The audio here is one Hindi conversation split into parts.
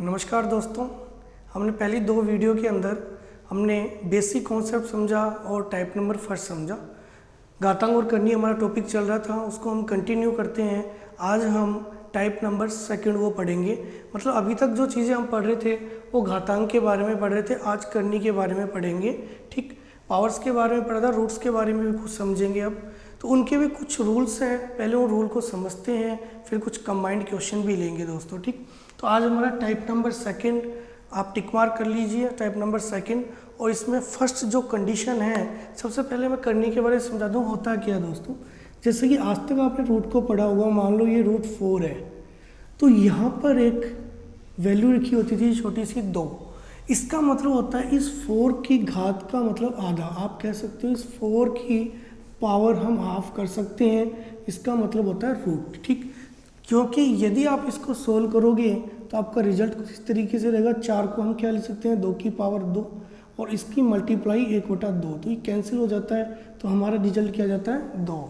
नमस्कार दोस्तों। हमने पहली दो वीडियो के अंदर हमने बेसिक कॉन्सेप्ट समझा और टाइप नंबर फर्स्ट समझा। घातांक और करनी हमारा टॉपिक चल रहा था, उसको हम कंटिन्यू करते हैं। आज हम टाइप नंबर सेकंड वो पढ़ेंगे। मतलब अभी तक जो चीज़ें हम पढ़ रहे थे वो घातांक के बारे में पढ़ रहे थे, आज करनी के बारे में पढ़ेंगे। ठीक, पावर्स के बारे में पढ़ा था, रूट्स के बारे में भी कुछ समझेंगे। अब तो उनके भी कुछ रूल्स हैं, पहले उन रूल को समझते हैं, फिर कुछ कंबाइंड क्वेश्चन भी लेंगे दोस्तों। ठीक, तो आज हमारा टाइप नंबर सेकंड, आप टिक मार्क कर लीजिए टाइप नंबर सेकंड। और इसमें फर्स्ट जो कंडीशन है, सबसे पहले मैं करनी के बारे में समझा दूँ होता क्या दोस्तों। जैसे कि आज तक आपने रूट को पढ़ा होगा, मान लो ये रूट 4 है, तो यहाँ पर एक वैल्यू लिखी होती थी छोटी सी 2। इसका मतलब होता है इस 4 की घात का मतलब आधा। आप कह सकते हो इस 4 की पावर हम हाफ कर सकते हैं, इसका मतलब होता है रूट। ठीक, क्योंकि यदि आप इसको सोल्व करोगे तो आपका रिजल्ट कुछ इस तरीके से रहेगा। 4 को हम क्या लिख सकते हैं, 2 की पावर 2, और इसकी मल्टीप्लाई 1/2, तो ये कैंसिल हो जाता है, तो हमारा रिजल्ट क्या जाता है 2।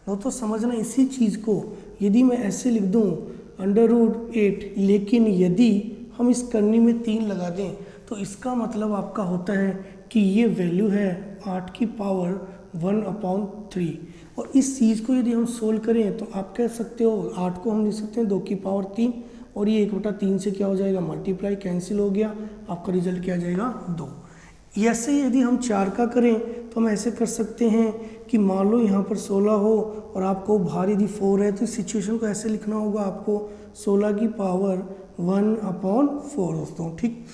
दोस्तों समझना इसी चीज़ को, यदि मैं ऐसे लिख दूँ √8, लेकिन यदि हम इस करनी में 3 लगा दें तो इसका मतलब आपका होता है कि ये वैल्यू है 8 की पावर 1/3। और इस चीज़ को यदि हम सोल्व करें तो आप कह सकते हो 8 को हम लिख सकते हैं 2 की पावर 3, और ये 1/3 से क्या हो जाएगा, मल्टीप्लाई, कैंसिल हो गया, आपका रिजल्ट क्या आ जाएगा 2। ऐसे यदि हम 4 का करें तो हम ऐसे कर सकते हैं कि मान लो यहाँ पर 16 हो और आपको बाहर यदि 4 है, तो इस सिचुएशन को ऐसे लिखना होगा आपको 16 की पावर 1/4 दोस्तों। ठीक,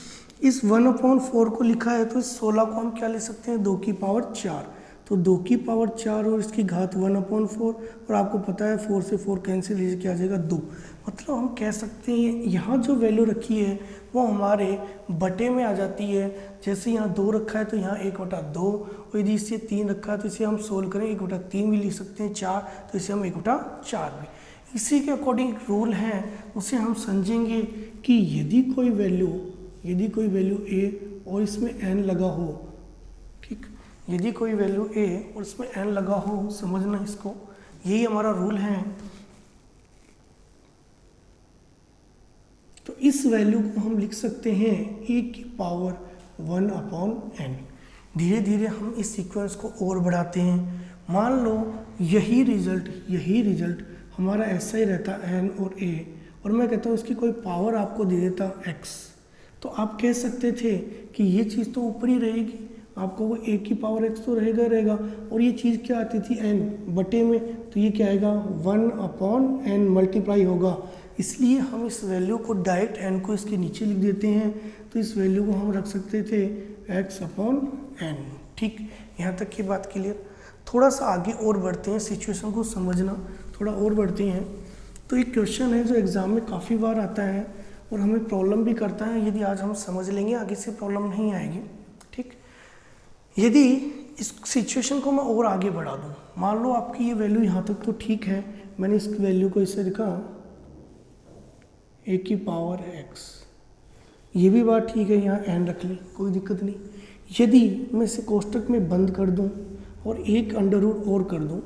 इस 1/4 को लिखा है, तो इस 16 को हम क्या ले सकते हैं, 2 की पावर 4, तो 2 की पावर 4 और इसकी घात 1/4, और आपको पता है 4 से 4 कैंसिल, क्या आ जाएगा 2। मतलब हम कह सकते हैं यहाँ जो वैल्यू रखी है वो हमारे बटे में आ जाती है। जैसे यहाँ 2 रखा है तो यहाँ 1/2, और यदि इसे 3 रखा है तो इसे हम सोल्व करें 1/3 भी लिख सकते हैं, 4 तो इसे हम 1/4 भी। इसी के अकॉर्डिंग रूल है, उसे हम समझेंगे कि यदि कोई वैल्यू a और इसमें n लगा हो, ठीक, यदि कोई वैल्यू a और इसमें n लगा हो, समझना इसको, यही हमारा रूल है। तो इस वैल्यू को हम लिख सकते हैं a की पावर 1/n। धीरे धीरे हम इस सीक्वेंस को और बढ़ाते हैं। मान लो यही रिजल्ट हमारा ऐसा ही रहता n और a, और मैं कहता हूँ इसकी कोई पावर आपको दे देता x, तो आप कह सकते थे कि ये चीज़ तो ऊपर ही रहेगी, आपको वो a की पावर x तो रहेगा, और ये चीज़ क्या आती थी n बटे में, तो ये क्या आएगा 1/n मल्टीप्लाई होगा। इसलिए हम इस वैल्यू को डायरेक्ट n को इसके नीचे लिख देते हैं, तो इस वैल्यू को हम रख सकते थे x/n। ठीक, यहाँ तक की बात क्लियर। थोड़ा सा आगे और बढ़ते हैं, सिचुएशन को समझना थोड़ा और बढ़ते हैं। तो एक क्वेश्चन है जो एग्ज़ाम में काफ़ी बार आता है और हमें प्रॉब्लम भी करता है। यदि आज हम समझ लेंगे आगे से प्रॉब्लम नहीं आएगी। ठीक, यदि इस सिचुएशन को मैं और आगे बढ़ा दूँ, मान लो आपकी ये वैल्यू यहाँ तक तो ठीक है, मैंने इस वैल्यू को इससे लिखा a की पावर x, ये भी बात ठीक है, यहाँ n रख ली, कोई दिक्कत नहीं। यदि मैं इसे कोष्टक में बंद कर दूँ और एक अंडर रूट और कर दूँ,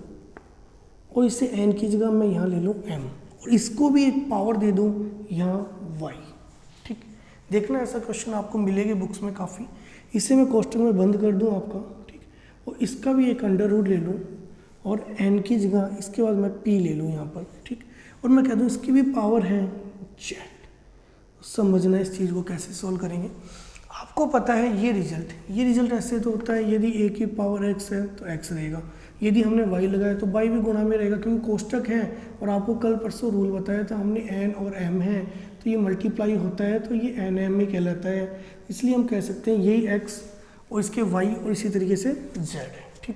और इसे n की जगह मैं यहाँ ले लूँ m, और इसको भी एक पावर दे दूँ यहाँ y। ठीक, देखना ऐसा क्वेश्चन आपको मिलेगी बुक्स में काफ़ी। इसे मैं कोष्टक में बंद कर दूँ आपका, ठीक, और इसका भी एक अंडर रूट ले लूँ, और n की जगह इसके बाद मैं p ले लूँ यहाँ पर। ठीक, और मैं कह दूँ इसकी भी पावर है z। समझना इस चीज़ को कैसे सोल्व करेंगे। आपको पता है ये रिजल्ट ऐसे तो होता है, यदि a की पावर x है तो x रहेगा, यदि हमने y लगाया तो y भी गुणा में रहेगा, क्योंकि कोष्टक है। और आपको कल परसों रूल बताया था हमने, n और m है तो ये मल्टीप्लाई होता है, तो ये n m में कहलाता है। इसलिए हम कह सकते हैं यही x और इसके y और इसी तरीके से z है। ठीक,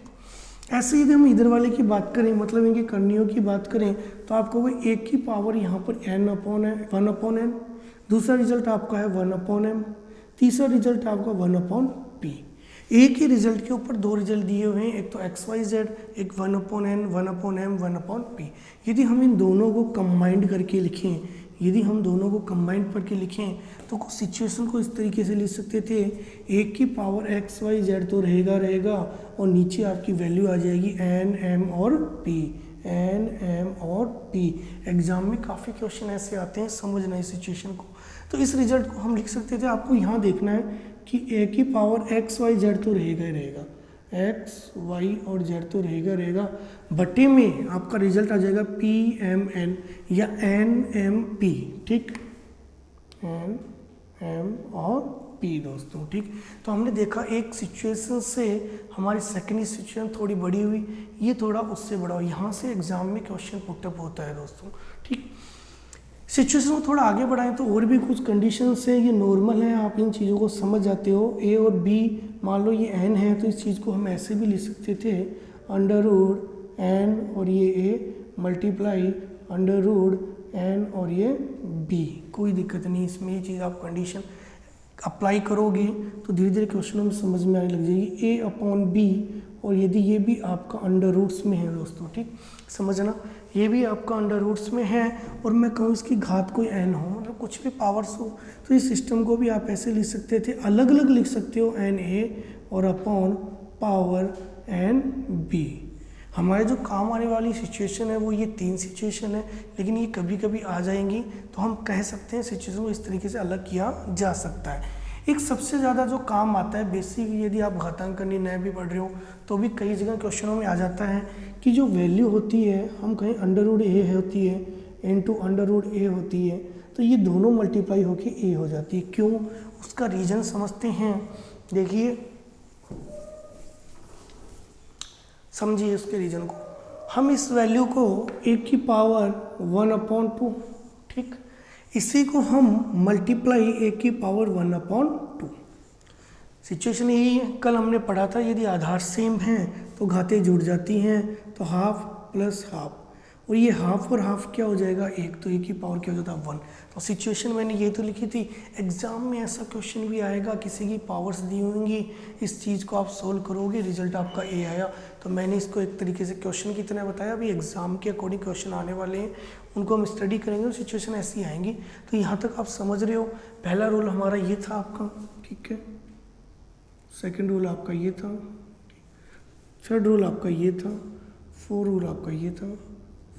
ऐसे यदि हम इधर वाले की बात करें, मतलब इनकी करणियों की बात करें, तो आपको वो 1 की पावर यहाँ पर 1/n, दूसरा रिजल्ट आपका है 1/m, तीसरा रिजल्ट आपका 1/p। एक ही रिजल्ट के ऊपर 2 रिजल्ट दिए हुए हैं, एक तो XYZ, एक 1/n, 1/m, 1/p। यदि हम इन दोनों को कंबाइंड करके लिखें, तो कुछ सिचुएशन को इस तरीके से लिख सकते थे, 1 की पावर XYZ तो रहेगा, और नीचे आपकी वैल्यू आ जाएगी n, m और p। एन एम और पी। एग्जाम में काफ़ी क्वेश्चन ऐसे आते हैं, समझना इस सिचुएशन को। तो इस रिजल्ट को हम लिख सकते थे, आपको यहाँ देखना है कि ए की पावर एक्स वाई जेड तो रहेगा ही रहेगा, एक्स वाई और जेड तो रहेगा, बटे में आपका रिजल्ट आ जाएगा पी एम एन या एन एम पी, ठीक, एन एम और पी दोस्तों, ठीक। तो हमने देखा एक सिचुएशन से हमारी सेकेंड सिचुएशन थोड़ी बड़ी हुई, ये थोड़ा उससे बड़ा हुआ, यहाँ से एग्जाम में क्वेश्चन पुटअप होता है दोस्तों, ठीक। सिचुएशन को थोड़ा आगे बढ़ाएं तो और भी कुछ कंडीशंस है, ये नॉर्मल है, आप इन चीज़ों को समझ जाते हो। ए और बी, मान लो ये एन है तो इस चीज़ को हम ऐसे भी लिख सकते थे, अंडर रूट एन और ये A multiply under root N और ये बी, कोई दिक्कत नहीं इसमें। ये चीज़ आप कंडीशन अप्लाई करोगे तो धीरे धीरे क्वेश्चनों में समझ में आने लग जाएगी। ए अपॉन बी, और यदि ये भी आपका अंडर रूट्स में है दोस्तों, ठीक, समझना, ये भी आपका अंडर रूट्स में है और मैं कहूँ इसकी घात कोई एन हो, मतलब कुछ भी पावर्स हो, तो इस सिस्टम को भी आप ऐसे लिख सकते थे, अलग अलग लिख सकते हो, एन ए और अपॉन पावर एन बी। हमारे जो काम आने वाली सिचुएशन है वो ये 3 सिचुएशन है, लेकिन ये कभी कभी आ जाएंगी, तो हम कह सकते हैं सिचुएशन को इस तरीके से अलग किया जा सकता है। एक सबसे ज़्यादा जो काम आता है बेसिक, यदि आप घातांक करनी नए भी पढ़ रहे हो तो भी कई जगह क्वेश्चनों में आ जाता है कि जो वैल्यू होती है, हम कहीं अंडर रूट ए होती है इनटू अंडर रूट ए होती है, तो ये दोनों मल्टीप्लाई होके ए हो जाती है। क्यों, उसका रीज़न समझते हैं, देखिए समझिए उसके रीज़न को। हम इस वैल्यू को ए की पावर 1/2, ठीक, इसी को हम मल्टीप्लाई ए की पावर 1/2। सिचुएशन यही है, कल हमने पढ़ा था यदि आधार सेम हैं तो घातें जुड़ जाती हैं, तो हाफ प्लस हाफ, और ये हाफ और हाफ क्या हो जाएगा, एक, तो ए की पावर क्या हो जाता है 1। तो सिचुएशन मैंने ये तो लिखी थी, एग्जाम में ऐसा क्वेश्चन भी आएगा, किसी की पावर्स दी होंगी, इस चीज़ को आप सोल्व करोगे, रिजल्ट आपका ए आया। तो मैंने इसको एक तरीके से क्वेश्चन की तरह बताया, अभी एग्जाम के अकॉर्डिंग क्वेश्चन आने वाले हैं, उनको हम स्टडी करेंगे और सिचुएशन ऐसी आएंगी। तो यहाँ तक आप समझ रहे हो, पहला रूल हमारा ये था आपका, ठीक है, सेकेंड रूल आपका ये था, थर्ड रूल आपका ये था, फोर्थ रूल आपका ये था,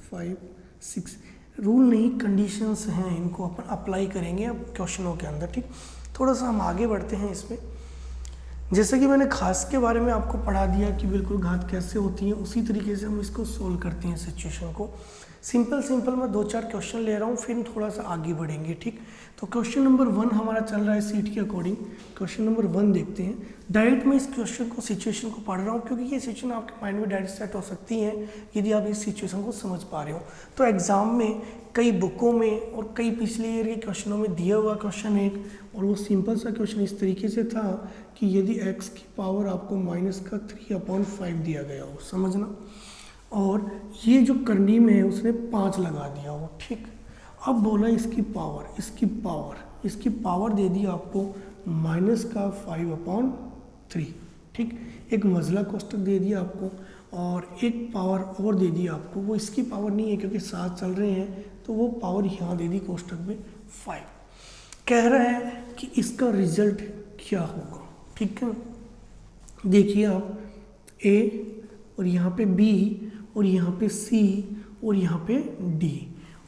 5, 6 रूल नहीं कंडीशंस हैं, इनको अपन अप्लाई करेंगे अब क्वेश्चनों के अंदर, ठीक। थोड़ा सा हम आगे बढ़ते हैं इसमें। जैसे कि मैंने खास के बारे में आपको पढ़ा दिया कि बिल्कुल घात कैसे होती है, उसी तरीके से हम इसको सोल्व करते हैं सिचुएशन को। सिंपल मैं 2-4 क्वेश्चन ले रहा हूँ, फिर थोड़ा सा आगे बढ़ेंगे, ठीक। तो क्वेश्चन नंबर 1 हमारा चल रहा है सीट के अकॉर्डिंग। क्वेश्चन नंबर 1 देखते हैं। डायरेक्ट मैं इस क्वेश्चन को सिचुएशन को पढ़ रहा हूँ क्योंकि ये सिचुएशन आपके माइंड में डायरेक्ट सेट हो सकती है यदि आप इस सिचुएशन को समझ पा रहे हो। तो एग्जाम में कई बुकों में और कई पिछले ईयर के क्वेश्चनों में दिया हुआ क्वेश्चन एक, और वो सिंपल सा क्वेश्चन इस तरीके से था कि यदि x की पावर आपको -3/5 दिया गया हो, समझना, और ये जो करनी में है उसने 5 लगा दिया हो, ठीक। अब बोला इसकी पावर दे दी आपको -5/3, ठीक। एक मजला कोष्टक दे दिया आपको और एक पावर और दे दी आपको, वो इसकी पावर नहीं है क्योंकि साथ चल रहे हैं, तो वो पावर यहाँ दे दी कोष्टक में 5। कह रहा है कि इसका रिजल्ट क्या होगा, ठीक है। देखिए आप A और यहाँ पे B और यहाँ पे C और यहाँ पे D।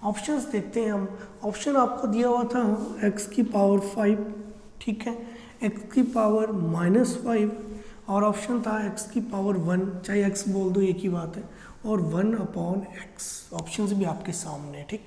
ऑप्शंस देखते हैं हम। ऑप्शन आपको दिया हुआ था x की पावर 5, ठीक है, x की पावर -5, और ऑप्शन था x की पावर 1, चाहे x बोल दो एक ही बात है, और 1/x। ऑप्शन भी आपके सामने है, ठीक।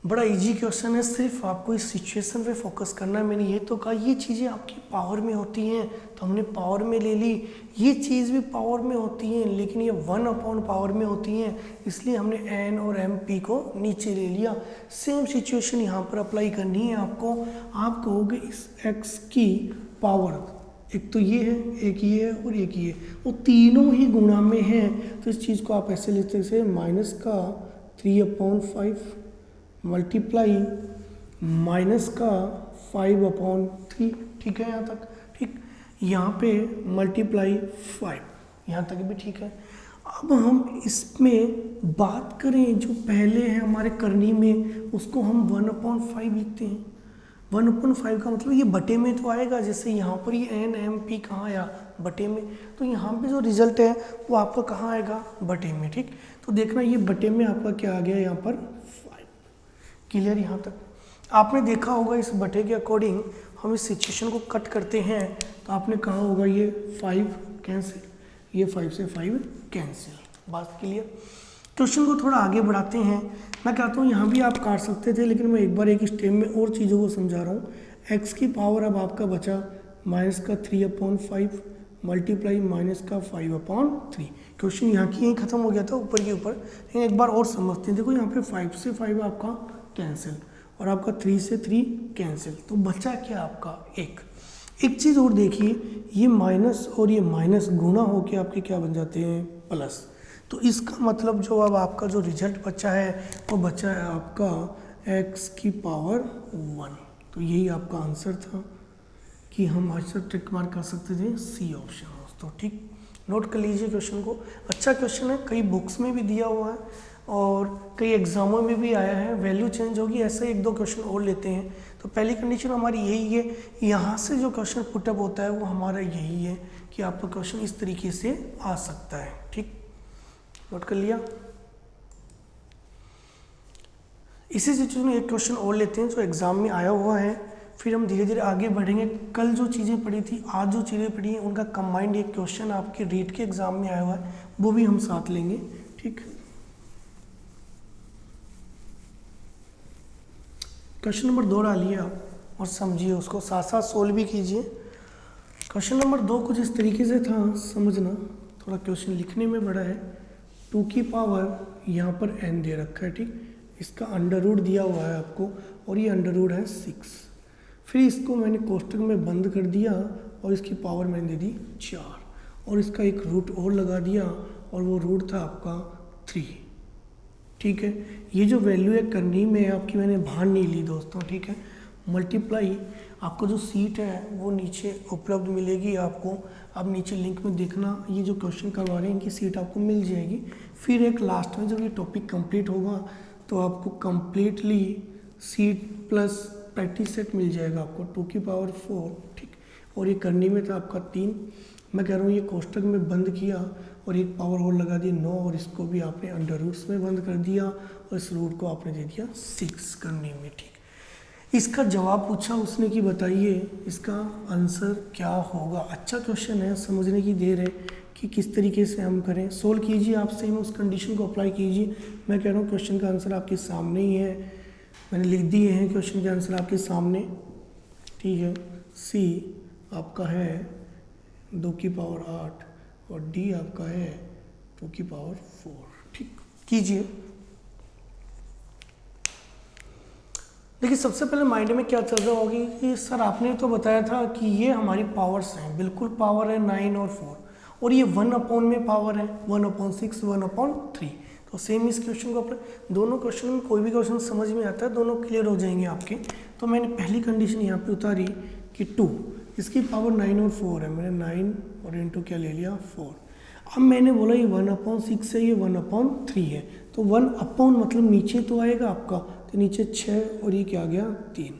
बड़ा इजी क्वेश्चन है, सिर्फ आपको इस सिचुएशन पे फोकस करना है। मैंने ये तो कहा ये चीज़ें आपकी पावर में होती हैं, तो हमने पावर में ले ली। ये चीज़ भी पावर में होती है, लेकिन ये 1/पावर में होती हैं, इसलिए हमने n और mp को नीचे ले लिया। सेम सिचुएशन यहाँ पर अप्लाई करनी है आपको। आप कहोगे इस x की पावर, एक तो ये है, एक ये है और एक ये, वो तीनों ही गुणा में हैं, तो इस चीज़ को आप ऐसे लिखते हैं, -3/5 मल्टीप्लाई -5/3, ठीक है यहाँ तक, ठीक। यहाँ पे मल्टीप्लाई 5, यहाँ तक भी ठीक है। अब हम इसमें बात करें जो पहले है हमारे करनी में, उसको हम 1/5 लिखते हैं। 1/5 का मतलब ये बटे में तो आएगा, जैसे यहाँ पर ये एन एम पी कहाँ आया, बटे में, तो यहाँ पे जो रिजल्ट है वो आपका कहाँ आएगा, बटे में। ठीक, तो देखना ये बटे में आपका क्या आ गया यहाँ पर 5। क्लियर यहाँ तक? आपने देखा होगा इस बटे के अकॉर्डिंग हम इस सिचुएशन को कट करते हैं तो आपने कहा होगा ये 5 कैंसिल, ये 5 से 5 कैंसिल। बात क्लियर? क्वेश्चन को थोड़ा आगे बढ़ाते हैं। मैं कहता हूँ यहाँ भी आप काट सकते थे, लेकिन मैं एक बार एक स्टेप में और चीज़ों को समझा रहा हूँ। एक्स की पावर अब आपका बचा माइनस का 3/5 मल्टीप्लाई माइनस का 5/3। क्वेश्चन यहाँ की यहीं खत्म हो गया था ऊपर के ऊपर, लेकिन एक बार और समझते हैं। देखो यहाँ पे 5 से 5 आपका कैंसिल और आपका 3 से 3 कैंसिल, तो बचा क्या आपका एक चीज़ और देखिए, ये माइनस और ये माइनस गुणा होके आपके क्या बन जाते हैं, प्लस। तो इसका मतलब जो अब आपका जो रिजल्ट बचा है वो बचा है आपका x की पावर 1। तो यही आपका आंसर था कि हम आंसर टिक मार्क कर सकते थे सी ऑप्शन दोस्तों। ठीक, नोट कर लीजिए क्वेश्चन को। अच्छा क्वेश्चन है, कई बुक्स में भी दिया हुआ है और कई एग्जामों में भी आया है। वैल्यू चेंज होगी, ऐसे एक दो क्वेश्चन और लेते हैं। तो पहली कंडीशन हमारी यही है, यहाँ से जो क्वेश्चन पुटअप होता है वो हमारा यही है कि आपका क्वेश्चन इस तरीके से आ सकता है। ठीक, नोट कर लिया। इसी सिचुएशन में एक क्वेश्चन और लेते हैं जो एग्जाम में आया हुआ है, फिर हम धीरे धीरे आगे बढ़ेंगे। कल जो चीज़ें पढ़ी थी, आज जो चीज़ें पढ़ी हैं, उनका कंबाइंड एक क्वेश्चन आपके रीट के एग्जाम में आया हुआ है, वो भी हम साथ लेंगे। ठीक, क्वेश्चन नंबर 2 डालिए आप और समझिए उसको, साथ साथ सोल्व भी कीजिए। क्वेश्चन नंबर 2 कुछ इस तरीके से था, समझना, थोड़ा क्वेश्चन लिखने में बड़ा है। 2 की पावर यहाँ पर n दे रखा है। ठीक, इसका अंडर रूट दिया हुआ है आपको और ये अंडर रूट है 6। फिर इसको मैंने कोष्टक में बंद कर दिया और इसकी पावर मैंने दे दी 4 और इसका एक रूट और लगा दिया और वो रूट था आपका 3। ठीक है, ये जो वैल्यू है करनी में आपकी मैंने भान नहीं ली दोस्तों। ठीक है, मल्टीप्लाई आपको जो सीट है वो नीचे उपलब्ध मिलेगी आपको। अब नीचे लिंक में देखना, ये जो क्वेश्चन करवा रहे हैं इनकी सीट आपको मिल जाएगी। फिर एक लास्ट में जब ये टॉपिक कंप्लीट होगा तो आपको completely sheet plus practice set मिल जाएगा आपको 2 की पावर 4। ठीक, और ये करनी में था आपका 3। मैं कह रहा हूँ ये कोष्टक में बंद किया और एक पावर और लगा दी 9 और इसको भी आपने अंडर रूट्स में बंद कर दिया और इस रूट को आपने दे दिया 6 करने में। ठीक, इसका जवाब पूछा उसने कि बताइए इसका आंसर क्या होगा। अच्छा क्वेश्चन है, समझने की देर है कि किस तरीके से हम करें। सोल्व कीजिए आप, सेम उस कंडीशन को अप्लाई कीजिए। मैं कह रहा हूँ क्वेश्चन का आंसर आपके सामने ही है, मैंने लिख दिए हैं क्वेश्चन के आंसर आपके सामने। ठीक है, सी आपका है 2 की पावर 8 और डी आपका है 2 की पावर 4। ठीक, कीजिए। देखिए सबसे पहले माइंड में क्या चल रहा होगी कि सर आपने तो बताया था कि ये हमारी पावर्स हैं, बिल्कुल पावर है 9 और 4 और ये 1/, में पावर है 1/6 1/3। तो सेम इस क्वेश्चन को अपने दोनों क्वेश्चन में कोई भी क्वेश्चन समझ में आता है, दोनों क्लियर हो जाएंगे आपके। तो मैंने पहली कंडीशन यहाँ पे उतारी कि 2 इसकी पावर 9 और 4 है, मैंने 9 और इंटू क्या ले लिया 4। अब मैंने बोला ये 1/6 है, ये 1/3 है, तो 1/ मतलब नीचे तो आएगा आपका, तो नीचे 6 और ये क्या आ गया 3।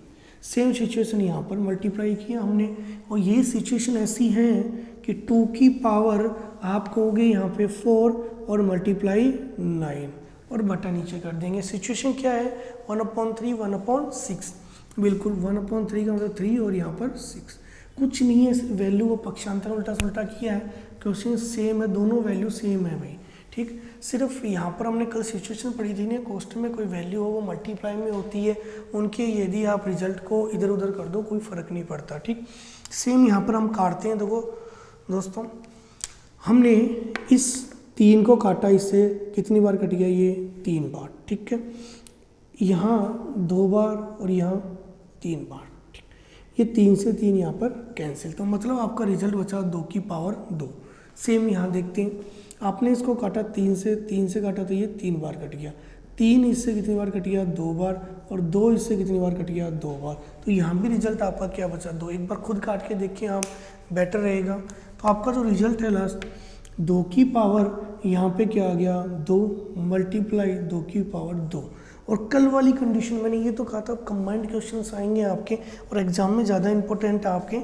सेम सिचुएशन यहाँ पर मल्टीप्लाई किया हमने और ये सिचुएशन ऐसी है कि 2 की पावर आप कहोगे यहाँ पे 4 और मल्टीप्लाई 9 और बटा नीचे कर देंगे। सिचुएशन क्या है 1/3 1/6, बिल्कुल 1/3 का मतलब 3 और यहाँ पर 6, कुछ नहीं है, वैल्यू को पक्षांतर उल्टा सुल्टा किया है। क्वेश्चन सेम है, दोनों वैल्यू सेम है भाई। ठीक, सिर्फ यहाँ पर हमने कल सिचुएशन पढ़ी थी ना, कोष्टक में कोई वैल्यू हो वो मल्टीप्लाई में होती है उनके, यदि आप रिजल्ट को इधर उधर कर दो कोई फ़र्क नहीं पड़ता। ठीक, सेम यहाँ पर हम काटते हैं। देखो दोस्तों, हमने इस 3 को काटा, इससे कितनी बार कट गया ये 3 बार। ठीक है, यहाँ 2 बार और यहाँ 3 बार। ठीक, ये 3 से 3 यहाँ पर कैंसिल, तो मतलब आपका रिजल्ट बचा 2 की पावर 2। सेम यहाँ देखते हैं, आपने इसको काटा 3 से काटा तो ये 3 बार कट गया, 3 इससे कितनी बार कट गया 2 बार और 2 इससे कितनी बार कट गया 2 बार। तो यहाँ भी रिजल्ट आपका क्या बचा 2। एक बार खुद काट के देखिए आप, बेटर रहेगा। तो आपका जो रिजल्ट है लास्ट 2 की पावर यहाँ पे क्या आ गया 2 मल्टीप्लाई 2 की पावर 2 और कल वाली कंडीशन मैंने ये तो कहा था कंबाइंड क्वेश्चंस आएंगे आपके और एग्जाम में ज़्यादा इंपॉर्टेंट है आपके।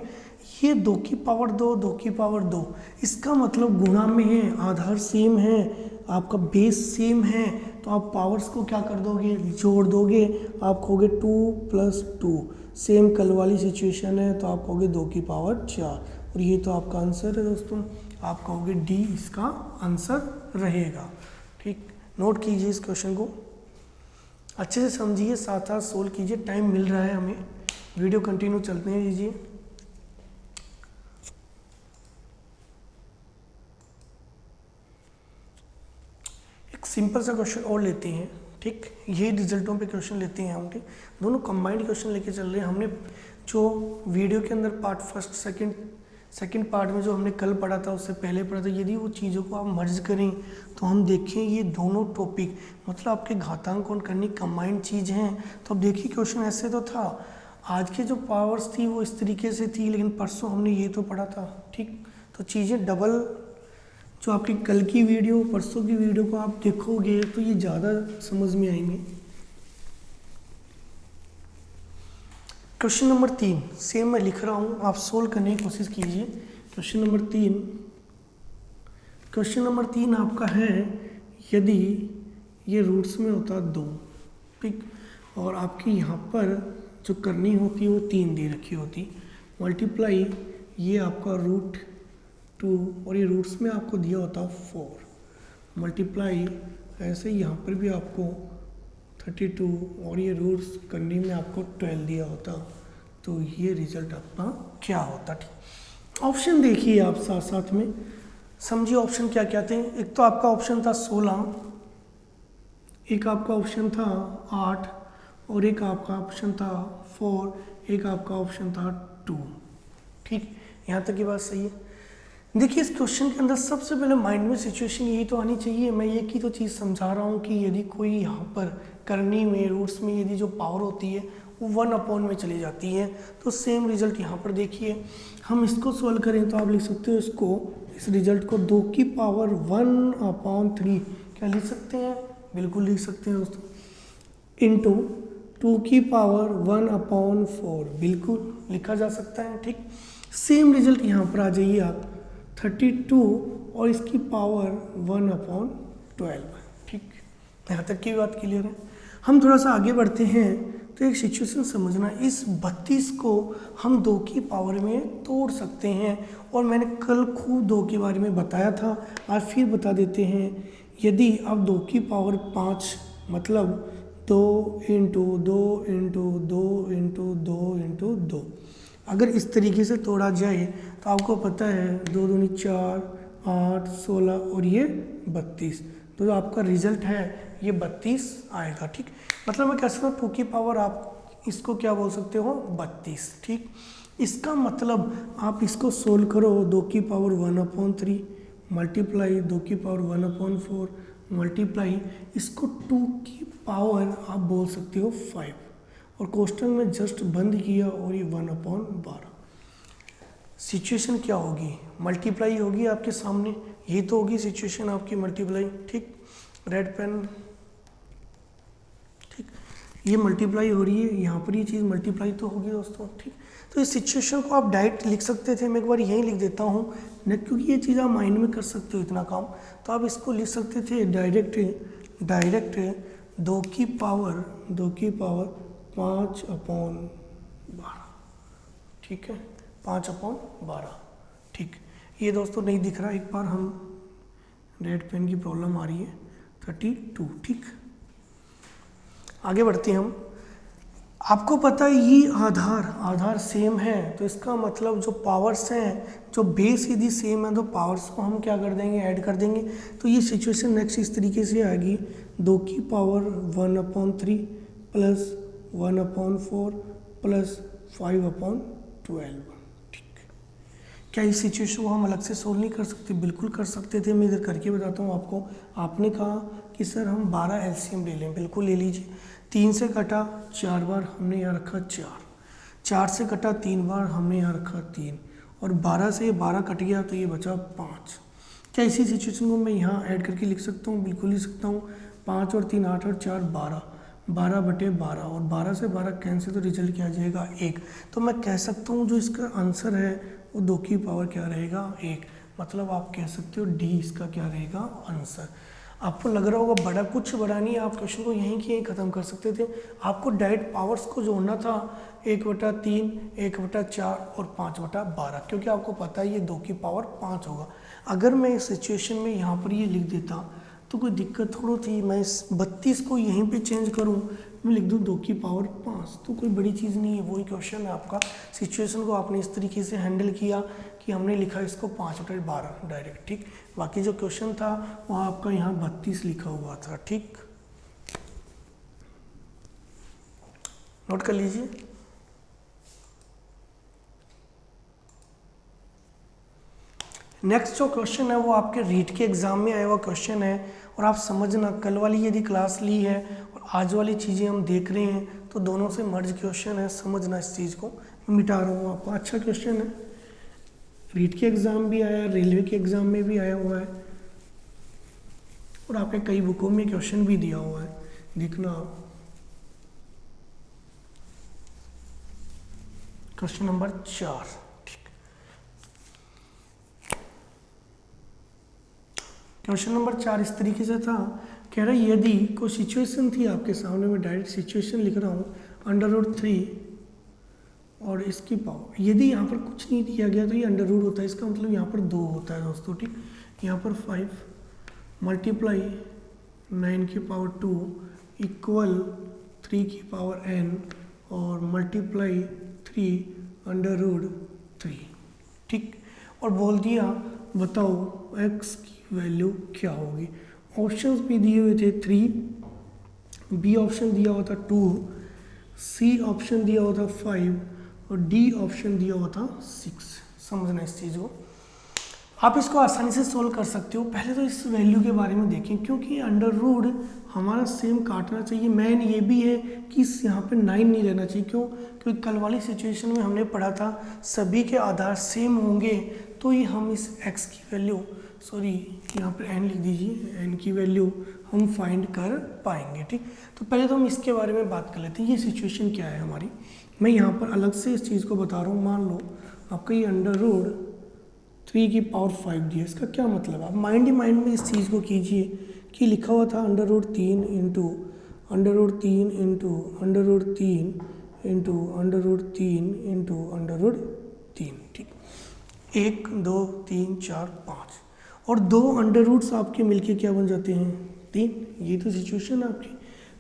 ये 2 की पावर 2, 2 की पावर 2, इसका मतलब गुणा में है, आधार सेम है, आपका बेस सेम है, तो आप पावर्स को क्या कर दोगे, जोड़ दोगे, आप कहोगे 2 + 2। सेम कल वाली सिचुएशन है तो आप कहोगे 2 की पावर 4, और ये तो आपका आंसर है दोस्तों। आप कहोगे डी इसका आंसर रहेगा। ठीक, नोट कीजिए इस क्वेश्चन को, अच्छे से समझिए, साथ साथ सोल्व कीजिए, टाइम मिल रहा है हमें, वीडियो कंटिन्यू चलते हैं दीजिए। एक सिंपल सा क्वेश्चन और लेते हैं। ठीक, यही रिजल्टों पे क्वेश्चन लेते हैं हम। ठीक, दोनों कंबाइंड क्वेश्चन लेके चल रहे हैं। हमने जो वीडियो के अंदर पार्ट फर्स्ट सेकंड पार्ट में जो हमने कल पढ़ा था, उससे पहले पढ़ा था, यदि वो चीज़ों को आप मर्ज करें तो हम देखें ये दोनों टॉपिक मतलब आपके घातांक और करनी कंबाइंड चीज़ हैं। तो अब देखिए क्वेश्चन ऐसे तो था, आज की जो पावर्स थी वो इस तरीके से थी, लेकिन परसों हमने ये तो पढ़ा था। ठीक, तो चीज़ें डबल, जो आपकी कल की वीडियो परसों की वीडियो को आप देखोगे तो ये ज़्यादा समझ में आएंगे। क्वेश्चन नंबर 3 सेम मैं लिख रहा हूँ, आप सोल्व करने की कोशिश कीजिए। क्वेश्चन नंबर 3 आपका है, यदि ये रूट्स में होता 2, ठीक, और आपकी यहाँ पर जो करनी होती है वो 3 दे रखी होती, मल्टीप्लाई ये आपका √2 और ये रूट्स में आपको दिया होता 4, मल्टीप्लाई ऐसे यहाँ पर भी आपको 32 और ये रूट्स करने में आपको 12 दिया होता, तो ये रिजल्ट आपका क्या होता। ठीक, ऑप्शन देखिए आप साथ साथ में समझिए ऑप्शन क्या क्या थे। एक तो आपका ऑप्शन था 16, एक आपका ऑप्शन था 8, और एक आपका ऑप्शन था 4, एक आपका ऑप्शन था 2। ठीक, यहाँ तक की बात सही है। देखिए इस क्वेश्चन के अंदर सबसे पहले माइंड में सिचुएशन यही तो आनी चाहिए, मैं एक ही तो चीज़ समझा रहा हूँ कि यदि कोई यहाँ पर करनी में रूट्स में यदि जो पावर होती है वो 1 में चली जाती है, तो सेम रिजल्ट यहाँ पर देखिए। हम इसको सॉल्व करें तो आप लिख सकते हो इसको, इस रिजल्ट को 2 की पावर 1/3 क्या लिख सकते हैं, बिल्कुल लिख सकते हैं दोस्तों, इंटू 2 की पावर 1/4 बिल्कुल लिखा जा सकता है। ठीक, सेम रिजल्ट यहाँ पर आ जाइए आप 32 और इसकी पावर 1/12। ठीक, यहाँ तक की बात क्लियर है। हम थोड़ा सा आगे बढ़ते हैं तो एक सिचुएशन समझना, इस 32 को हम 2 की पावर में तोड़ सकते हैं, और मैंने कल खूब 2 के बारे में बताया था, आज फिर बता देते हैं। यदि आप 2 की पावर 5 मतलब 2 × 2 × 2 × 2 × 2 अगर इस तरीके से तोड़ा जाए तो आपको पता है 2 दूनी 4, 8, 16 और ये 32, तो जो आपका रिजल्ट है ये 32 आएगा। ठीक, मतलब मैं कह सकता हूँ 2 की पावर आप इसको क्या बोल सकते हो 32। ठीक, इसका मतलब आप इसको सोल्व करो, 2 की पावर 1/3 मल्टीप्लाई 2 की पावर 1/4 मल्टीप्लाई इसको 2 की पावर आप बोल सकते हो 5, और कोष्टक में जस्ट बंद किया और ये 1/12। सिचुएशन क्या होगी, मल्टीप्लाई होगी आपके सामने, ये तो होगी सिचुएशन आपकी मल्टीप्लाई। ठीक, रेड पेन, ठीक, ये मल्टीप्लाई हो रही है, यहाँ पर ये चीज़ मल्टीप्लाई तो होगी दोस्तों। ठीक, तो इस सिचुएशन को आप डायरेक्ट लिख सकते थे, मैं एक बार यहीं लिख देता हूँ न, क्योंकि ये चीज़ आप माइंड में कर सकते हो इतना काम, तो आप इसको लिख सकते थे डायरेक्ट 2 की पावर 5/12। ठीक है, 5/12। ठीक, ये दोस्तों नहीं दिख रहा, एक बार हम रेड पेन की प्रॉब्लम आ रही है 32। ठीक, आगे बढ़ते हैं हम। आपको पता है ये आधार सेम है, तो इसका मतलब जो पावर्स हैं, जो बेस यदि सेम है तो पावर्स को हम क्या कर देंगे, ऐड कर देंगे। तो ये सिचुएशन नेक्स्ट इस तरीके से आएगी, 2 की पावर 1/3 प्लस 1/4 प्लस 5/12। ठीक, क्या इस सिचुएशन को हम अलग से सोल्व नहीं कर सकते, बिल्कुल कर सकते थे, मैं इधर करके बताता हूँ आपको। आपने कहा कि सर हम 12 एलसीएम ले लें, बिल्कुल ले लीजिए। 3 से कटा 4 बार, हमने यहाँ रखा 4 से कटा 3 बार, हमने यहाँ रखा 3, और 12 से 12 कट गया तो ये बचा 5। क्या इसी सिचुएशन को मैं यहाँ ऐड करके लिख सकता हूँ, बिल्कुल लिख सकता हूँ। 5 और 3 8 और 4 12 12/12 और 12 से 12 कैंसिल तो रिजल्ट क्या आ जाएगा 1। तो मैं कह सकता हूँ जो इसका आंसर है वो 2 की पावर क्या रहेगा 1। मतलब आप कह सकते हो डी इसका क्या रहेगा आंसर। आपको लग रहा होगा बड़ा कुछ बड़ा नहीं, आप क्वेश्चन को यहीं के यहीं ख़त्म कर सकते थे। आपको डायरेक्ट पावर्स को जोड़ना था 1/3, 1/4 और 5/12, क्योंकि आपको पता है ये 2 की पावर 5 होगा। अगर मैं इस सिचुएशन में यहाँ पर ये लिख देता तो कोई दिक्कत थोड़ी थी। मैं इस 32 को यहीं पे चेंज करूँ, मैं लिख दूँ 2 की पावर 5, तो कोई बड़ी चीज़ नहीं है। वही क्वेश्चन है आपका। सिचुएशन को आपने इस तरीके से हैंडल किया कि हमने लिखा इसको 5/12 डायरेक्ट, ठीक। बाकी जो क्वेश्चन था वहाँ आपका यहाँ 32 लिखा हुआ था, ठीक। नोट कर लीजिए। नेक्स्ट जो क्वेश्चन है वो आपके रीट के एग्जाम में आया हुआ क्वेश्चन है, और आप समझना कल वाली यदि क्लास ली है और आज वाली चीज़ें हम देख रहे हैं तो दोनों से मर्ज क्वेश्चन है, समझना इस चीज़ को। मैं मिटा रहा हूँ आपको। अच्छा क्वेश्चन है, रीट के एग्जाम भी आया, रेलवे के एग्जाम में भी आया हुआ है, और आपके कई बुकों में क्वेश्चन भी दिया हुआ है, देखना आप। क्वेश्चन नंबर 4, क्वेश्चन नंबर 4 इस तरीके से था। कह रहा है यदि कोई सिचुएशन थी आपके सामने, मैं डायरेक्ट सिचुएशन लिख रहा हूँ, √3 और इसकी पावर। यदि यहाँ पर कुछ नहीं दिया गया तो ये अंडर रूट होता है, इसका मतलब यहाँ पर 2 होता है दोस्तों, ठीक। यहाँ पर 5 मल्टीप्लाई 9 की पावर 2 इक्वल 3 की पावर n और मल्टीप्लाई 3√3, ठीक। और बोल दिया बताओ x की वैल्यू क्या होगी। ऑप्शंस भी दिए हुए थे 3, बी ऑप्शन दिया हुआ था 2, सी ऑप्शन दिया हुआ था 5 और डी ऑप्शन दिया हुआ था 6। समझना इस चीज़ को। आप इसको आसानी से सोल्व कर सकते हो। पहले तो इस वैल्यू के बारे में देखें, क्योंकि अंडर रूट हमारा सेम काटना चाहिए। मेन ये भी है कि यहाँ पे 9 नहीं रहना चाहिए। क्यों? क्योंकि कल वाली सिचुएशन में हमने पढ़ा था सभी के आधार सेम होंगे तो ही हम इस x की वैल्यू, सॉरी यहाँ पर n लिख दीजिए, n की वैल्यू हम फाइंड कर पाएंगे, ठीक। तो पहले तो हम इसके बारे में बात कर लेते हैं। ये सिचुएशन क्या है हमारी, मैं यहाँ पर अलग से इस चीज़ को बता रहा हूँ। मान लो आपका ये √3 की पावर 5 दिया, इसका क्या मतलब? आप माइंड ही माइंड में इस चीज़ को कीजिए कि लिखा हुआ था √3 इंटू √3 इंटू √3 इंटू √3 इंटू √3, ठीक। 1 2 3 4 5 और 2 अंडर रूट्स आपके मिलके क्या बन जाते हैं 3। ये तो सिचुएशन है आपकी।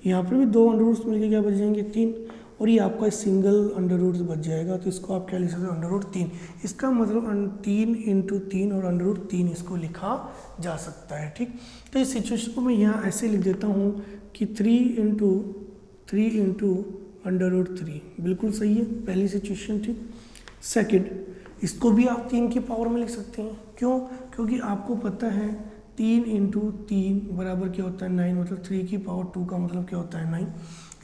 यहाँ पर भी 2 अंडर रूट्स मिलके क्या बच जाएंगे 3, और ये आपका सिंगल अंडर रूट बच जाएगा। तो इसको आप क्या लिख सकते हो √3। इसका मतलब 3 इंटू 3 और √3 इसको लिखा जा सकता है, ठीक। तो इस सिचुएशन को मैं यहाँ ऐसे लिख देता हूँ कि 3 इंटू √3 बिल्कुल सही है, पहली सिचुएशन, ठीक। सेकंड, इसको भी आप 3 की पावर में लिख सकते हैं। क्यों? क्योंकि आपको पता है 3 इंटू 3 बराबर क्या होता है 9, मतलब 3 की पावर 2 का मतलब क्या होता है 9।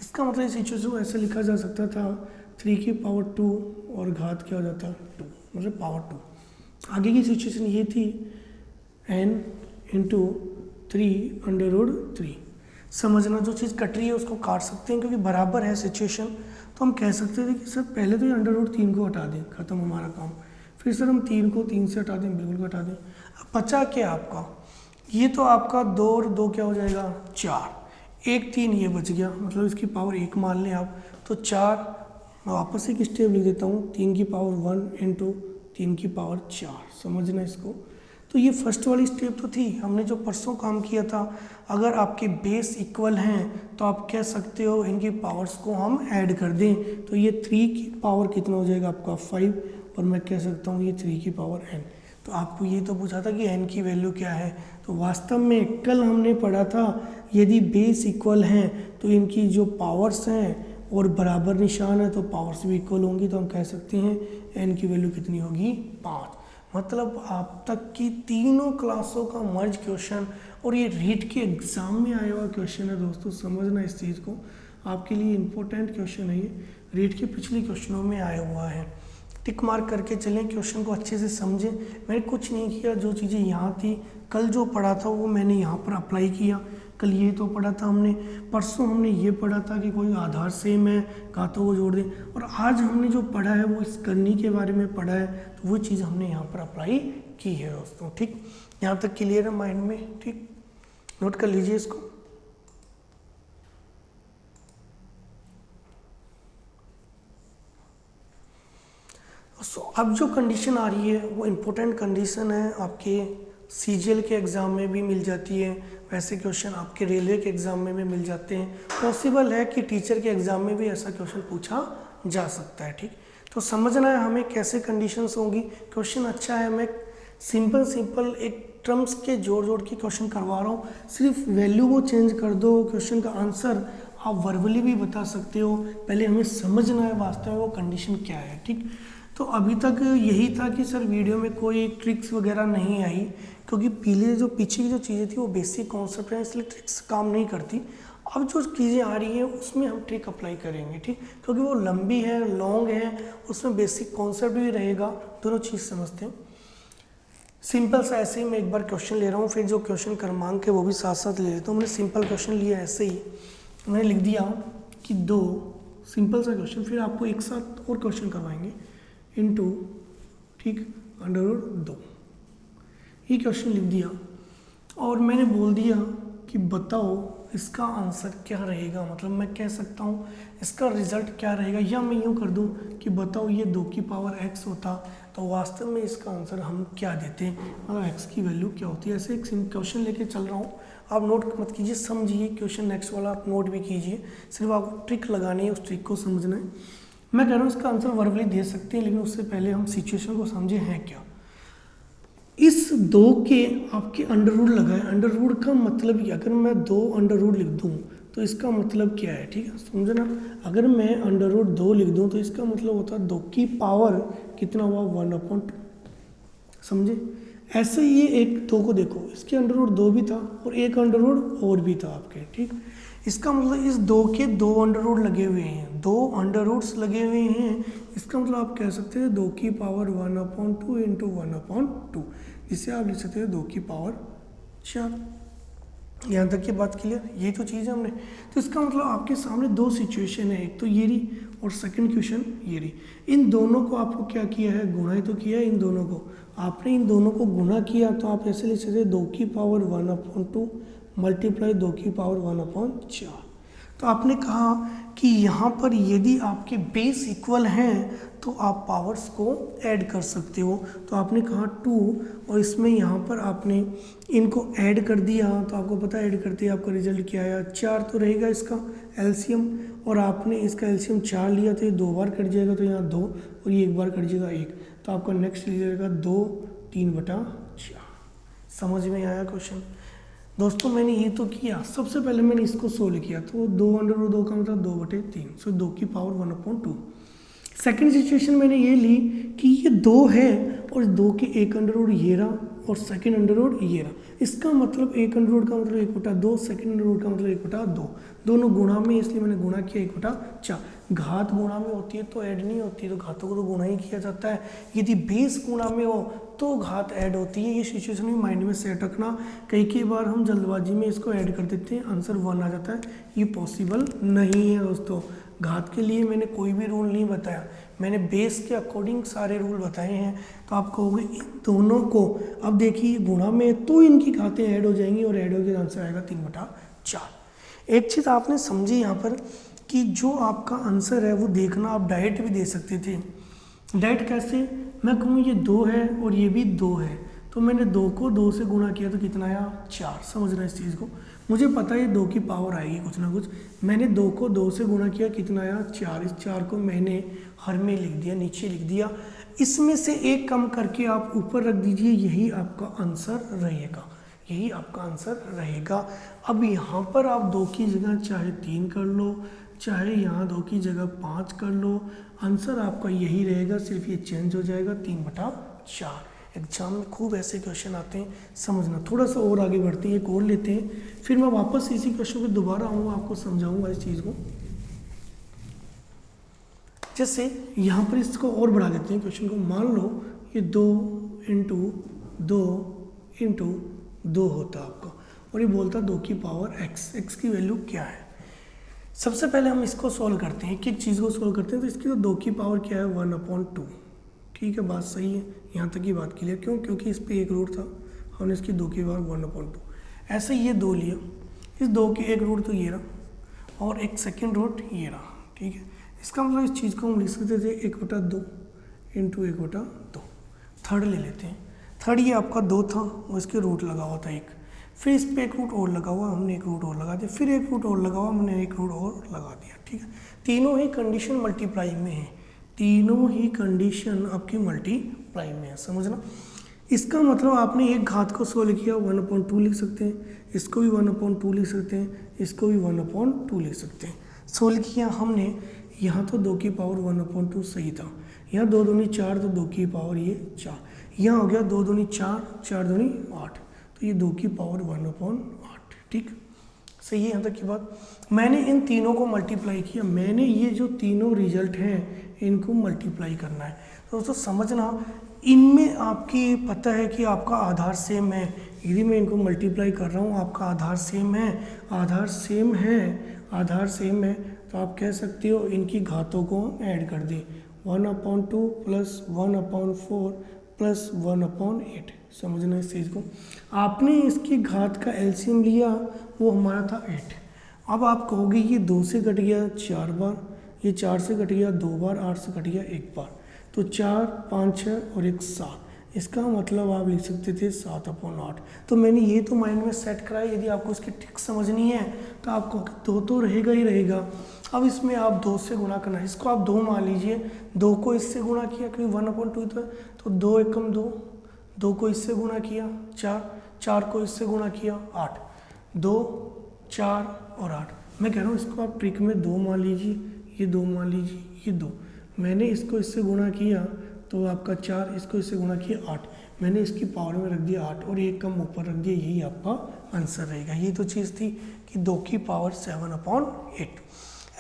इसका मतलब इस सिचुएशन को ऐसे लिखा जा सकता था 3 की पावर 2 और घात क्या हो जाता 2, मतलब पावर 2। आगे की सिचुएशन ये थी n इंटू 3√3। समझना, जो चीज़ कट रही है उसको काट सकते हैं क्योंकि बराबर है सिचुएशन। तो हम कह सकते थे कि सर पहले तो ये √3 को हटा दें, खत्म हमारा काम। फिर सर हम 3 को 3 से हटा दें, बिल्कुल हटा दें। अब बचा क्या आपका, ये तो आपका 2 और 2 क्या हो जाएगा 4, 1 3 ये बच गया, मतलब इसकी पावर 1 मान लें आप। तो 4, मैं वापस एक स्टेप लिख देता हूँ, 3 की पावर 1 इंटू 3 की पावर 4। समझना इसको। तो ये फर्स्ट वाली स्टेप तो थी, हमने जो परसों काम किया था। अगर आपके बेस इक्वल हैं तो आप कह सकते हो इनकी पावर्स को हम ऐड कर दें, तो ये 3 की पावर कितना हो जाएगा आपका 5, और मैं कह सकता हूँ ये 3 की पावर n। तो आपको ये तो पूछा था कि n की वैल्यू क्या है, तो वास्तव में कल हमने पढ़ा था यदि बेस इक्वल हैं तो इनकी जो पावर्स हैं और बराबर निशान है तो पावर्स भी इक्वल होंगी, तो हम कह सकते हैं n की वैल्यू कितनी होगी 5। मतलब आप तक की तीनों क्लासों का मर्ज क्वेश्चन, और ये रीट के एग्ज़ाम में आया हुआ क्वेश्चन है दोस्तों। समझना इस चीज़ को, आपके लिए इम्पोर्टेंट क्वेश्चन है ये, रीट के पिछले क्वेश्चनों में आया हुआ है। टिक मार्क करके चलें, क्वेश्चन को अच्छे से समझें। मैंने कुछ नहीं किया, जो चीज़ें यहाँ थी कल जो पढ़ा था वो मैंने यहाँ पर अप्लाई किया। कल ये तो पढ़ा था हमने, परसों हमने ये पढ़ा था कि कोई आधार सेम है घातों को जोड़ दें, और आज हमने जो पढ़ा है वो इस करनी के बारे में पढ़ा है, तो वो चीज़ हमने यहाँ पर अप्लाई की है दोस्तों। ठीक, यहाँ तक क्लियर है माइंड में? ठीक, नोट कर लीजिए इसको। अब जो कंडीशन आ रही है वो इम्पोर्टेंट कंडीशन है, आपके सीजीएल के एग्ज़ाम में भी मिल जाती है, वैसे क्वेश्चन आपके रेलवे के एग्ज़ाम में भी मिल जाते हैं, पॉसिबल है कि टीचर के एग्ज़ाम में भी ऐसा क्वेश्चन पूछा जा सकता है। ठीक, तो समझना है हमें कैसे कंडीशंस होंगी। क्वेश्चन अच्छा है, मैं सिंपल एक टर्म्स के जोड़ के क्वेश्चन करवा रहा हूँ, सिर्फ वैल्यू को चेंज कर दो, क्वेश्चन का आंसर आप वर्बली भी बता सकते हो। पहले हमें समझना है वास्तव में वो कंडीशन क्या है। ठीक, तो अभी तक यही था कि सर वीडियो में कोई ट्रिक्स वगैरह नहीं आई, क्योंकि पीछे की जो चीज़ें थी वो बेसिक कॉन्सेप्ट है, इसलिए ट्रिक्स काम नहीं करती। अब जो चीज़ें आ रही हैं उसमें हम ट्रिक अप्लाई करेंगे। ठीक, क्योंकि वो लंबी है, लॉन्ग है, उसमें बेसिक कॉन्सेप्ट भी रहेगा, दोनों चीज़ समझते हैं। सिंपल सा ऐसे ही मैं एक बार क्वेश्चन ले रहा हूँ, फिर जो क्वेश्चन क्रमांक है वो भी साथ साथ ले लेता हूँ। मैंने सिंपल क्वेश्चन लिया ऐसे ही, मैंने लिख दिया कि 2 सिंपल सा क्वेश्चन, फिर आपको एक साथ और क्वेश्चन करवाएंगे इनटू, ठीक, √2, ये क्वेश्चन लिख दिया और मैंने बोल दिया कि बताओ इसका आंसर क्या रहेगा। मतलब मैं कह सकता हूँ इसका रिजल्ट क्या रहेगा, या मैं यूँ कर दूँ कि बताओ ये 2 की पावर x होता तो वास्तव में इसका आंसर हम क्या देते हैं, मतलब x की वैल्यू क्या होती है। ऐसे एक क्वेश्चन लेके चल रहा हूँ, आप नोट मत कीजिए, समझिए। क्वेश्चन नेक्स्ट वाला आप नोट भी कीजिए, सिर्फ आपको ट्रिक लगानी है, उस ट्रिक को समझना है। मैं कह रहा हूँ इसका आंसर वर्बली दे सकते हैं, लेकिन उससे पहले हम सिचुएशन को समझे हैं क्या। इस 2 के आपके अंडर रूट लगाए, अंडर रूट का मतलब क्या, अगर मैं 2 अंडर रूट लिख दूँ तो इसका मतलब क्या है। ठीक है, समझना, अगर मैं अंडर रूट 2 लिख दूँ तो इसका मतलब होता है 2 की पावर कितना हुआ 1/2, समझे। ऐसे ही ये एक 2 को देखो, इसके अंडर रूट 2 भी था और एक अंडर रूट और भी था आपके। ठीक, इसका मतलब इस 2 के 2 अंडर रूट लगे हुए हैं, 2 अंडर रूट्स लगे हुए हैं, इसका मतलब आप कह सकते हैं 2 की पावर 1/2 इंटू 1/2, जिसे आप लिख सकते हैं 2 की पावर 4। यहाँ तक की बात क्लियर, ये तो चीज़ है हमने। तो इसका मतलब आपके सामने 2 सिचुएशन है, एक तो ये रही और सेकंड क्वेश्चन ये रही। इन दोनों को आपको क्या किया है, गुणा ही तो किया है। इन दोनों को आपने इन दोनों को गुणा किया तो आप ऐसे लिख सकते हैं 2 की पावर 1/2 मल्टीप्लाई 2 की पावर 1/4। तो आपने कहा कि यहाँ पर यदि आपके बेस इक्वल हैं तो आप पावर्स को ऐड कर सकते हो। तो आपने कहा 2 और इसमें यहाँ पर आपने इनको ऐड कर दिया, तो आपको पता है ऐड करते ही आपका रिजल्ट क्या आया, 4 तो रहेगा इसका एलसीएम, और आपने इसका एलसीएम 4 लिया तो ये 2 बार कट जाएगा, तो यहाँ 2 और ये 1 बार कट जाएगा 1, तो आपका नेक्स्ट रिजल्ट का 2 3/4। समझ में आया क्वेश्चन दोस्तों। मैंने ये तो किया, सबसे पहले मैंने इसको सोल्व किया, तो 2/2 का मतलब 2/3, सो 2 की पावर 1/2। सेकेंड सिचुएशन मैंने ये ली कि ये 2 है और 2 के एक अंडर रूट ये रहा और सेकेंड अंडर रूट ये रहा, इसका मतलब एक अंडर रूट का मतलब 1/2, सेकेंड अंडर रूट का मतलब 1/2, दोनों गुणा में, इसलिए मैंने गुणा किया 1/4। घात गुणा में होती है तो ऐड नहीं होती, तो घातों को तो गुणा ही किया जाता है। यदि बेस गुणा में हो तो घात ऐड होती है। ये सिचुएशन भी माइंड में सेट रखना, कई बार हम जल्दबाजी में इसको ऐड कर देते हैं, आंसर 1 आ जाता है, ये पॉसिबल नहीं है दोस्तों। घात के लिए मैंने कोई भी रूल नहीं बताया, मैंने बेस के अकॉर्डिंग सारे रूल बताए हैं। तो आप कहोगे इन दोनों को, अब देखिए गुणा में तो इनकी घातें ऐड हो जाएंगी और ऐड होकर आंसर आएगा 3/4। एक चीज़ आपने समझी यहाँ पर कि जो आपका आंसर है वो देखना, आप डायरेक्ट भी दे सकते थे। डायरेक्ट कैसे, मैं कहूँ ये 2 है और ये भी 2 है, तो मैंने 2 को 2 से गुणा किया तो कितना आया 4। समझ रहे हैं इस चीज़ को, मुझे पता है ये 2 की पावर आएगी कुछ ना कुछ, मैंने 2 को 2 से गुणा किया, कितना आया 4। इस 4 को मैंने हर में लिख दिया, नीचे लिख दिया, इसमें से एक कम करके आप ऊपर रख दीजिए, यही आपका आंसर रहेगा, यही आपका आंसर रहेगा। अब यहाँ पर आप 2 की जगह चाहे 3 कर लो, चाहे यहाँ 2 की जगह 5 कर लो, आंसर आपका यही रहेगा, सिर्फ ये चेंज हो जाएगा 3/4। एग्जाम में खूब ऐसे क्वेश्चन आते हैं, समझना। थोड़ा सा और आगे बढ़ते हैं, एक और लेते हैं, फिर मैं वापस इसी क्वेश्चन पे दोबारा आऊँगा, आपको समझाऊंगा इस चीज़ को। जैसे यहाँ पर इसको और बढ़ा देते हैं क्वेश्चन को, मान लो ये 2 × 2 × 2 होता आपका, और ये बोलता 2 की पावर x, x की वैल्यू क्या है। सबसे पहले हम इसको सॉल्व करते हैं, एक चीज़ को सॉल्व करते हैं। तो इसकी तो 2 की पावर क्या है 1/2। ठीक है, बात सही है, यहाँ तक की बात क्लियर। क्यों? क्योंकि इस पे एक रूट था, हमने इसकी 2 की पावर 1/2। ऐसे ये 2 लिया, इस 2 के एक रूट तो ये रहा और एक सेकेंड रूट ये रहा। ठीक है, इसका मतलब इस चीज़ को हम लिख सकते थे 1/2 इंटू 1/2। थर्ड ले लेते हैं। थर्ड ये आपका 2 था और इसके रूट लगा हुआ था एक, फिर इस पे एक रूट और लगा हुआ, हमने एक रूट और लगा दिया, फिर एक रूट और लगा हुआ, हमने एक रूट और लगा दिया। ठीक है, तीनों ही कंडीशन मल्टीप्लाई में है, तीनों ही कंडीशन आपकी मल्टीप्लाई में है, समझना। इसका मतलब आपने एक घात को सोल्व किया 1/2 लिख सकते हैं, इसको भी 1/2 लिख सकते हैं, इसको भी 1/2 लिख सकते हैं। सोल्व किया हमने, यहाँ तो 2 की पावर 1/2 सही था, यहाँ 2 दूनी 4 तो 2 की पावर ये 4, यहाँ हो गया 2 दूनी 4, 4 दूनी 8, तो ये 2 की पावर 1/8। ठीक, सही है यहाँ तक की बात। मैंने इन तीनों को मल्टीप्लाई किया, मैंने ये जो तीनों रिजल्ट हैं इनको मल्टीप्लाई करना है। तो दोस्तों समझना, इनमें आपकी पता है कि आपका आधार सेम है, यदि मैं इनको मल्टीप्लाई कर रहा हूँ आपका आधार सेम है, आधार सेम है, आधार सेम है, तो आप कह सकते हो इनकी घातों को ऐड कर दें 1/2 प्लस 1/4 प्लस 1/8। समझना इस चीज़ को। आपने इसकी घात का एलसीएम लिया, वो हमारा था 8। अब आप कहोगे ये 2 से कट गया 4 बार, ये 4 से कट गया 2 बार, 8 से कट गया 1 बार, तो 4 5 6 और 1 7। इसका मतलब आप लिख सकते थे 7/8। तो मैंने ये तो माइंड में सेट कराया। यदि आपको इसकी ट्रिक समझनी है तो आपको 2 तो रहेगा ही रहेगा। अब इसमें आप 2 से गुणा करना है, इसको आप 2 मान लीजिए, 2 को इससे गुणा किया क्योंकि 1/2 था, तो 2 एकम 2, 2 को इससे गुणा किया 4, 4 को इससे गुणा किया 8, 2 4 और 8। मैं कह रहा हूँ इसको आप ट्रिक में 2 मान लीजिए, ये 2 मान लीजिए, ये 2, मैंने इसको इससे गुणा किया तो आपका 4, इसको इससे गुणा किया 8, मैंने इसकी पावर में रख दिया 8 और एक कम ऊपर रख दिया, यही आपका आंसर रहेगा। ये तो चीज़ थी कि 2 की पावर 7/8।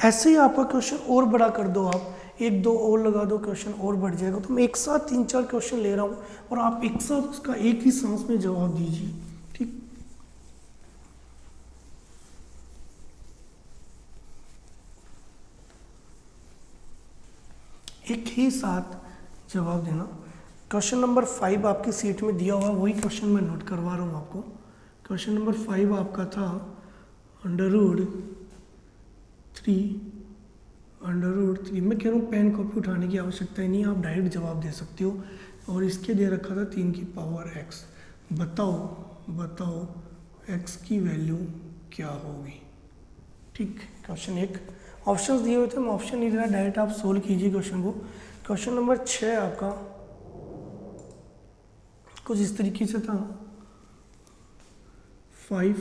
ऐसे ही आपका क्वेश्चन और बड़ा कर दो, आप 1 2 और लगा दो, क्वेश्चन और बढ़ जाएगा। तो मैं एक साथ 3 4 क्वेश्चन ले रहा हूँ और आप एक साथ उसका एक ही सांस में जवाब दीजिए। ठीक, एक ही साथ जवाब देना। क्वेश्चन नंबर 5 आपकी सीट में दिया हुआ, वही क्वेश्चन मैं नोट करवा रहा हूँ आपको। क्वेश्चन नंबर 5 आपका था √3। मैं कह रहा हूँ पेन कॉपी उठाने की आवश्यकता ही नहीं, आप डायरेक्ट जवाब दे सकते हो। और इसके दे रखा था 3 की पावर x। बताओ x की वैल्यू क्या होगी। ठीक, क्वेश्चन 1 ऑप्शंस दिए हुए थे, मैं ऑप्शन नहीं दे रहा, डायरेक्ट आप सोल्व कीजिए क्वेश्चन को। क्वेश्चन नंबर 6 आपका कुछ इस तरीके से था, 5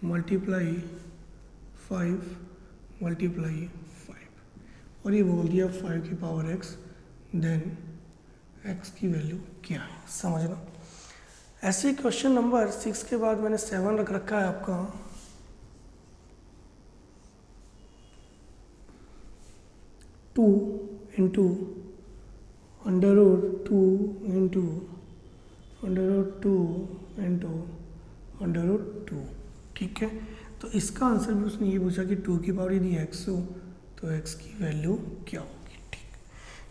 मल्टीप्लाई 5 और ये बोल दिया 5 की पावर x, देन x की वैल्यू क्या है, समझना। ऐसे ही क्वेश्चन नंबर 6 के बाद मैंने 7 रख रखा है आपका 2 इंटू √2 ठीक है। तो इसका आंसर भी उसने ये पूछा कि 2 की पावर यदि x हो तो x की वैल्यू क्या होगी। ठीक,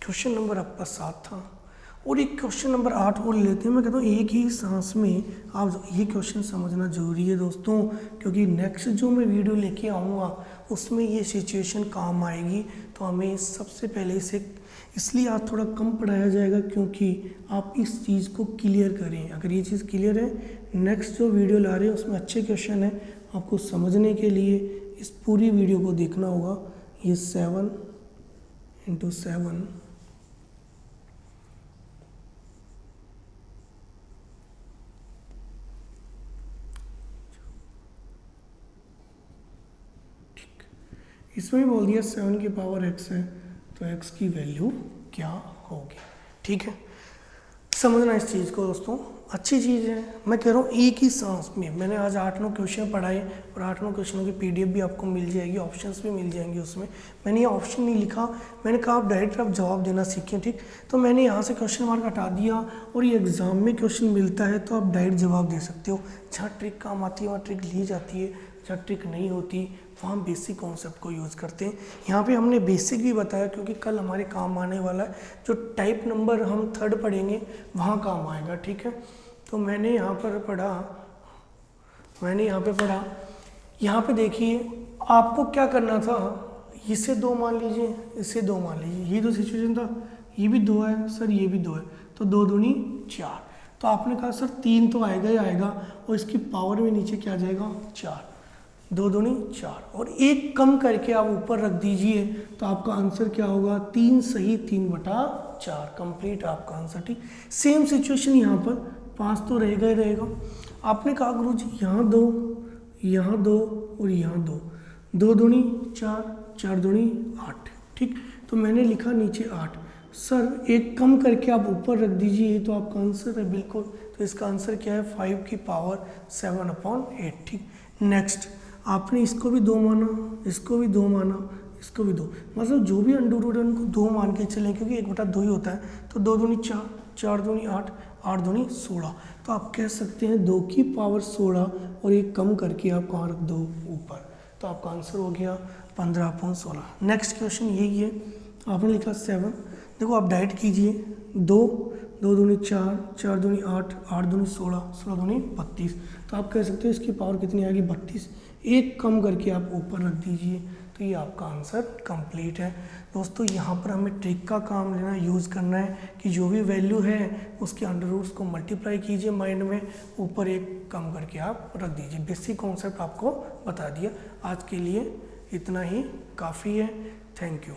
क्वेश्चन नंबर आपका 7 था। और एक क्वेश्चन नंबर 8 और लेते हैं। मैं कहता हूँ एक ही सांस में आप ये क्वेश्चन समझना जरूरी है दोस्तों, क्योंकि नेक्स्ट जो मैं वीडियो लेके आऊँगा उसमें ये सिचुएशन काम आएगी। तो हमें सबसे पहले इसे इसलिए आज थोड़ा कम पढ़ाया जाएगा क्योंकि आप इस चीज़ को क्लियर करें। अगर ये चीज़ क्लियर है, नेक्स्ट जो वीडियो ला रहे हैं उसमें अच्छे क्वेश्चन है, आपको समझने के लिए इस पूरी वीडियो को देखना होगा। ये 7 × 7 इसमें भी बोल दिया 7 की पावर x है तो x की वैल्यू क्या होगी। ठीक है, समझना इस चीज़ को दोस्तों। अच्छी चीज़ है। मैं कह रहा हूँ एक ही सांस में मैंने आज 8-9 क्वेश्चन पढ़ाए और 8-9 क्वेश्चनों की PDF भी आपको मिल जाएगी, ऑप्शंस भी मिल जाएंगे उसमें। मैंने ये ऑप्शन नहीं लिखा, मैंने कहा आप डायरेक्ट आप जवाब देना सीखें, ठीक। तो मैंने यहाँ से क्वेश्चन मार्क हटा दिया और ये एग्ज़ाम में क्वेश्चन मिलता है तो आप डायरेक्ट जवाब दे सकते हो। जहाँ ट्रिक काम आती है वहाँ ट्रिक ली जाती है, जहाँ ट्रिक नहीं होती वहाँ हम बेसिक कॉन्सेप्ट को यूज़ करते हैं। यहाँ पे हमने बेसिक भी बताया क्योंकि कल हमारे काम आने वाला है, जो टाइप नंबर हम 3rd पढ़ेंगे वहाँ काम आएगा, ठीक है। तो मैंने यहाँ पे पढ़ा, यहाँ पे देखिए आपको क्या करना था, इसे 2 मान लीजिए, इसे 2 मान लीजिए, ये 2 सिचुएशन था, ये भी 2 है सर, ये भी 2 है, तो 2 दूनी 4। तो आपने कहा सर 3 तो आएगा ही आएगा और इसकी पावर में नीचे क्या आ जाएगा 4, 2 दूनी 4 और 1 कम करके आप ऊपर रख दीजिए तो आपका आंसर क्या होगा 3 सही 3/4 कंप्लीट आपका आंसर, ठीक। सेम सिचुएशन यहाँ पर 5 तो रहेगा ही रहेगा। आपने कहा गुरुजी यहाँ 2, यहाँ 2 और यहाँ 2, 2 दूनी 4, 4 दूनी 8, ठीक। तो मैंने लिखा नीचे 8, सर 1 कम करके आप ऊपर रख दीजिए तो आपका आंसर है बिल्कुल। तो इसका आंसर क्या है 5 की पावर 7/8, ठीक। नेक्स्ट आपने इसको भी 2 माना, इसको भी 2 माना, इसको भी 2, मतलब जो भी अंडर रूट है उनको 2 मान के चलें क्योंकि 1/2 ही होता है। तो 2 दूनी 4, 4 दूनी 8, 8 दूनी 16। तो आप कह सकते हैं 2 की पावर 16 और 1 कम करके आप कहाँ रख दो ऊपर, तो आपका आंसर हो गया 15/16। नेक्स्ट क्वेश्चन यही है, आपने लिखा 7। देखो आप डायरेक्ट कीजिए 2, 2 दूनी 4, 4 दूनी 8, 8 दूनी 16, 16 दूनी 32। तो आप कह सकते हो इसकी पावर कितनी आएगी 32, 1 कम करके आप ऊपर रख दीजिए तो ये आपका आंसर कंप्लीट है। दोस्तों यहाँ पर हमें ट्रिक का काम लेना, यूज़ करना है कि जो भी वैल्यू है उसके अंडर रूट्स को मल्टीप्लाई कीजिए माइंड में, ऊपर 1 कम करके आप रख दीजिए। बेसिक कॉन्सेप्ट आपको बता दिया। आज के लिए इतना ही काफ़ी है। Thank you.